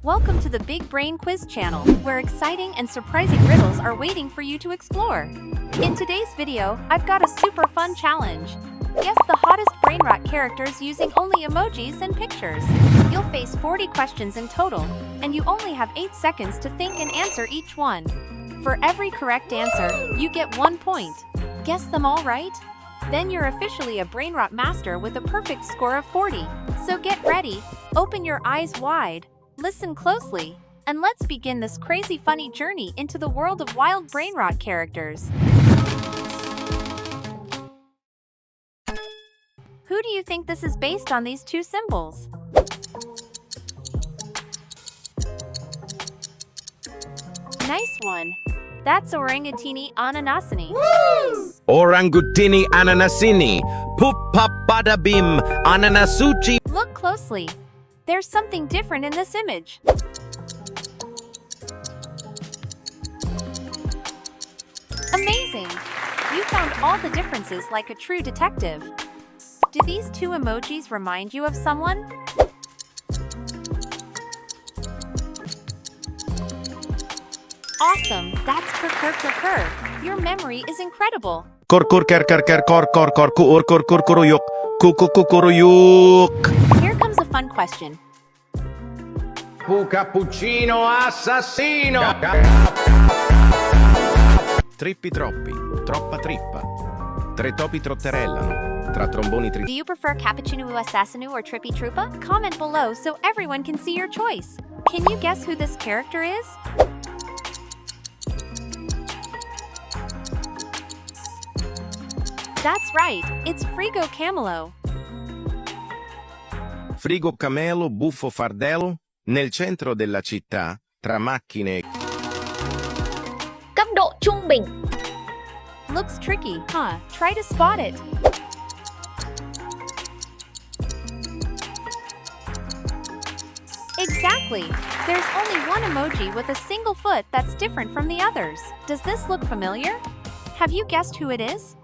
Welcome to the Big Brain Quiz channel, where exciting and surprising riddles are waiting for you to explore. In today's video, I've got a super fun challenge. Guess the hottest brainrot characters using only emojis and pictures. You'll face 40 questions in total, and you only have 8 seconds to think and answer each one. For every correct answer, you get 1 point. Guess them all right? Then you're officially a brainrot master with a perfect score of 40. So get ready, open your eyes wide, listen closely, and let's begin this crazy funny journey into the world of wild brainrot characters. Who do you think this is based on these two symbols? Nice one. That's orangutini ananasini. Orangutini ananasini. Puppa bada bim ananasuchi. Look closely. There's something different in this image. Amazing! You found all the differences like a true detective. Do these two emojis remind you of someone? Awesome! That's Kurkurkurkur. Your memory is incredible. Here comes a fun question. Fu cappuccino assassino. Trippi troppi, troppa trippa. Tre topi trotterellano, tra tromboni Do you prefer cappuccino assassino or trippy troopa? Comment below so everyone can see your choice. Can you guess who this character is? That's right, it's FRIGO CAMELO. Frigo camelo, buffo fardello, nel centro della città, tra macchine. Cấp độ trung bình. Looks tricky, huh? Try to spot it. Exactly! There's only one emoji with a single foot that's different from the others. Does this look familiar? Have you guessed who it is?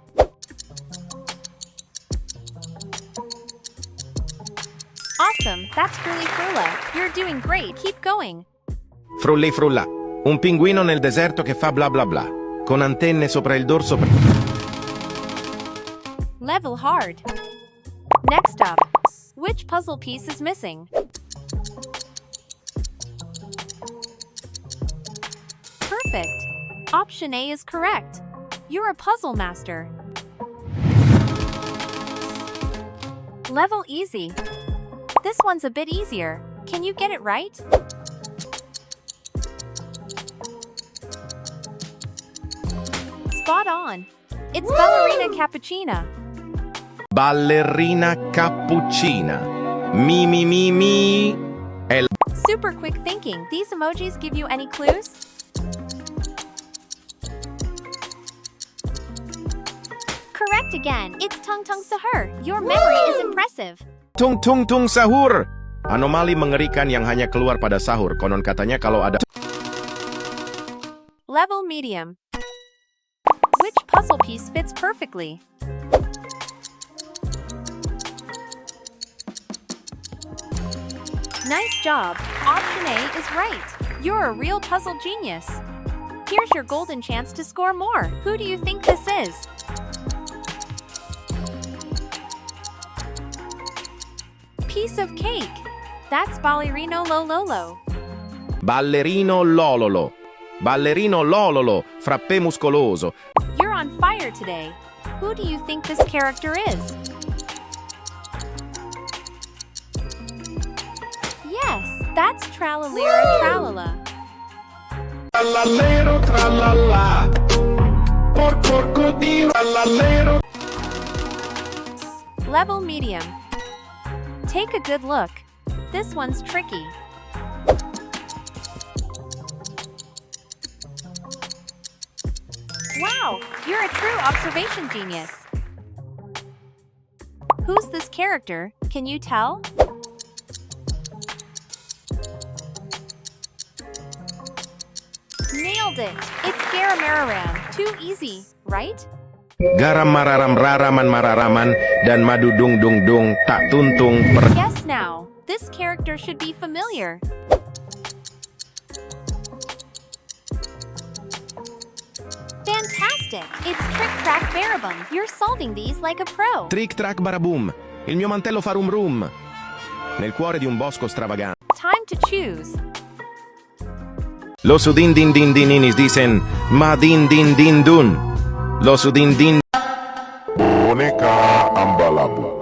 Awesome! That's Frulli Frulla. You're doing great. Keep going. Frulli frulla. Un pinguino nel deserto che fa bla bla bla. Con antenne sopra il dorso. Level hard. Next up, which puzzle piece is missing? Perfect. Option A is correct. You're a puzzle master. Level easy. This one's a bit easier. Can you get it right? Spot on. It's Ballerina Cappuccina. Ballerina cappuccina. Mi mi mi mi. Super quick thinking. These emojis give you any clues? Correct again. It's Tung Tung Sahur. Your memory is impressive. Tung Tung Sahur. Anomali mengerikan yang hanya keluar pada sahur. Konon katanya kalau ada. Level medium. Which puzzle piece fits perfectly? Nice job. Option A is right. You're a real puzzle genius. Here's your golden chance to score more. Who do you think this is? Piece of cake. That's Ballerino Lololo. Ballerino lololo. Ballerino lololo. Frappé muscoloso. You're on fire today. Who do you think this character is? Yes, that's Tralalera Tralala. Trallalero tralala. Por crocodilo trallalero. Level medium. Take a good look. This one's tricky. Wow, you're a true observation genius. Who's this character? Can you tell? Nailed it! It's Garamararam. Too easy, right? Garam mararam raraman mararaman dan madu dung dung dung tak tuntung per. Guess now. This character should be familiar. fantastic! It's Trick Track Barabum. You're solving these like a pro. Trick track baraboom. Il mio mantello fa rum rum. Nel cuore di un bosco stravagante. Time to choose. Los udin din din dininis dicen ma din din din dun. Los udin din. Boneka ambalabu.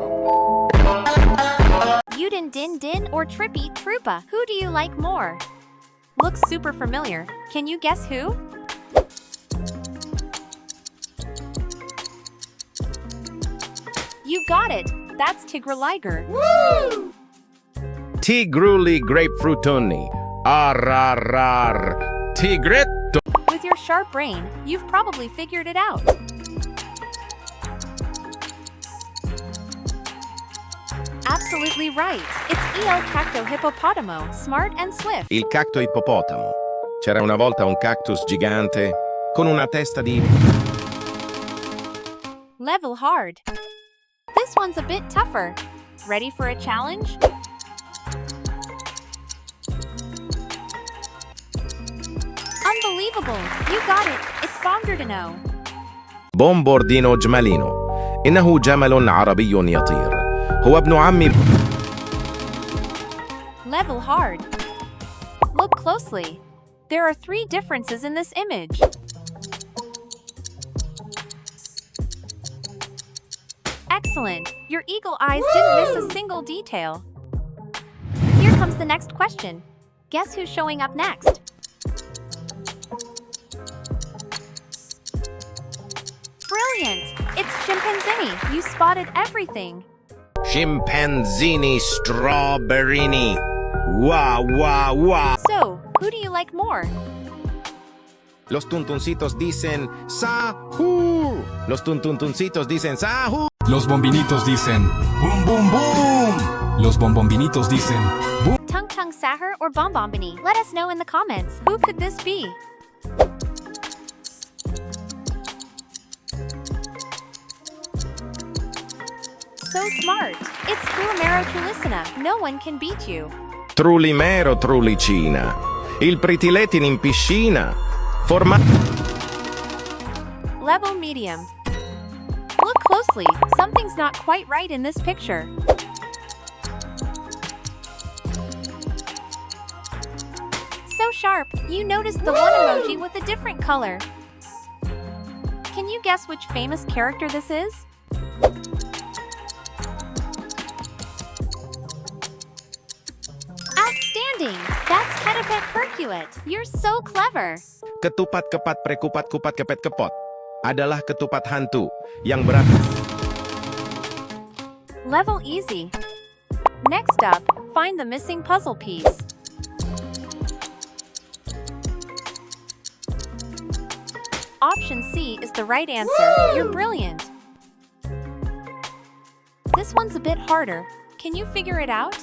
Yudin Din Din or Trippy Troopa? Who do you like more? Looks super familiar. Can you guess who? You got it! That's Tigra Liger. Woo! Tigruli grapefruitoni. Arrar. Tigretto. With your sharp brain, you've probably figured it out. Absolutely right. It's El Cacto Hippopotamo, smart and swift. Il cacto ippopotamo. C'era una volta un cactus gigante con una testa di... Level hard. This one's a bit tougher. Ready for a challenge? Unbelievable! You got it! It's Bombardino. بومبوردينو جمالينو. إنه جمل عربي يطير. هو ابن عمي. Level hard. Look closely. There are 3 differences in this image. Excellent. Your eagle eyes didn't miss a single detail. Here comes the next question. Guess who's showing up next? Brilliant! It's Chimpanzini. You spotted everything. Scimpanzini strawberrini. Wah, wah, wah. So, who do you like more? Los tuntuncitos dicen Sahur. Los tuntuncitos dicen Sahur. Los bombinitos dicen boom boom boom. Los bombombinitos dicen boom. Tung Tung Sahur or Bombardino? Let us know in the comments. Who could this be? So smart. It's Trulimero Trulicina. No one can beat you. Trulimero Trulicina. Il pritiletin in piscina. Level medium. Look closely. Something's not quite right in this picture. So sharp. You noticed the one emoji with a different color. Can you guess which famous character this is? Outstanding! That's Ketapet Percuit. You're so clever. Ketupat kepat prekupat kupat kepet kepot adalah ketupat hantu yang berat. Level easy. Next up, find the missing puzzle piece. Option C is the right answer. You're brilliant. This one's a bit harder. Can you figure it out?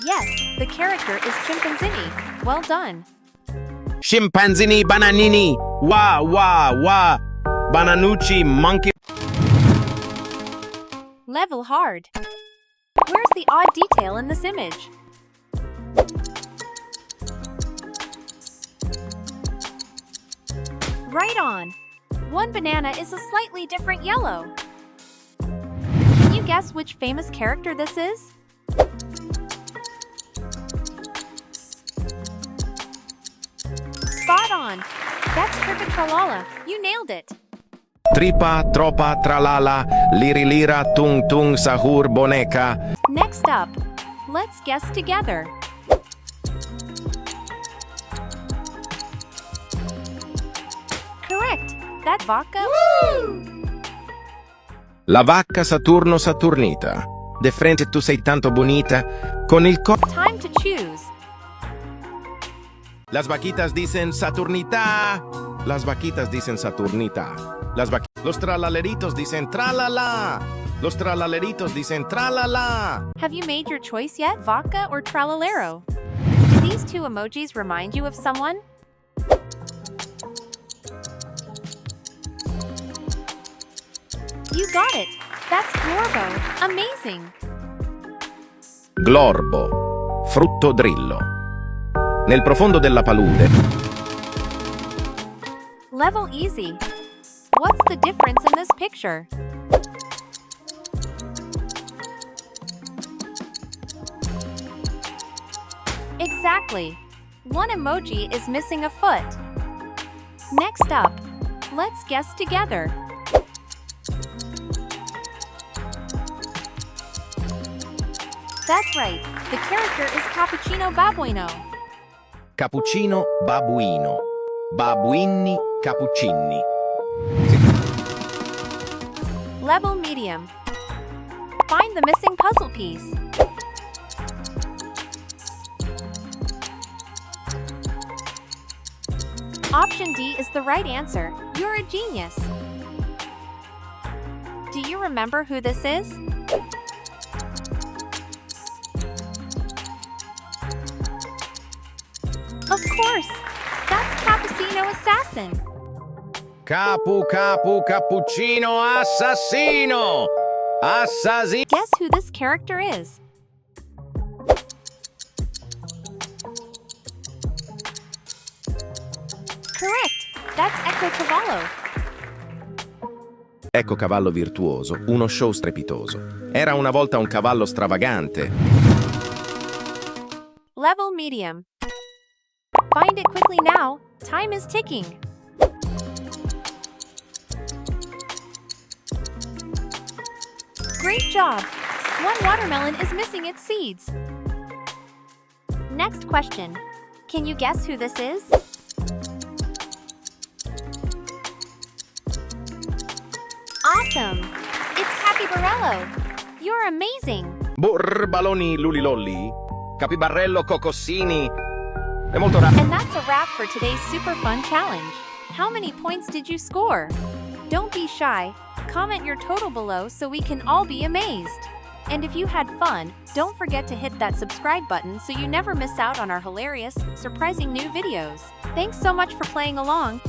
Yes, the character is Chimpanzini. Well done. Scimpanzini bananini. Wah, wah, wah. Bananucci monkey. Level hard. Where's the odd detail in this image? Right on. One banana is a slightly different yellow. Can you guess which famous character this is? Spot on. That's Tripa Tralala. You nailed it. Tripa, tropa, tralala, lirilira, tung tung sahur boneka. Next up, let's guess together. Correct. That's vodka. La vacca Saturno Saturnita. De frente tu sei tanto bonita. Con il Time to choose. Las vaquitas dicen Saturnita. Las vaquitas dicen Saturnita. Los tralaleritos dicen tralala. Los tralaleritos dicen tralala. Have you made your choice yet, vodka or tralalero? Do these 2 emojis remind you of someone? You got it. That's Glorbo. Amazing. Glorbo. Frutto drillo. Nel profondo della palude. Level easy. What's the difference in this picture? Exactly. One emoji is missing a foot. Next up, let's guess together. That's right. The character is Cappuccino Babuino. Cappuccino, babuino. Babuini, cappuccini. Level medium. Find the missing puzzle piece. Option D is the right answer. You're a genius. Do you remember who this is? Of course! That's Cappuccino Assassin! Cappuccino assassino! Assassino! Guess who this character is? Correct! That's Ecco Cavallo. Ecco cavallo virtuoso, uno show strepitoso. Era una volta un cavallo stravagante. Level medium. Find it quickly now. Time is ticking. Great job! One watermelon is missing its seeds. Next question. Can you guess who this is? Awesome! It's Capybarello. You're amazing. Burbaloni lulilolli. Capibarello cocossini. È molto rapido. And that's a wrap for today's super fun challenge. How many points did you score? Don't be shy. Comment your total below so we can all be amazed. And if you had fun, don't forget to hit that subscribe button so you never miss out on our hilarious, surprising new videos. Thanks so much for playing along.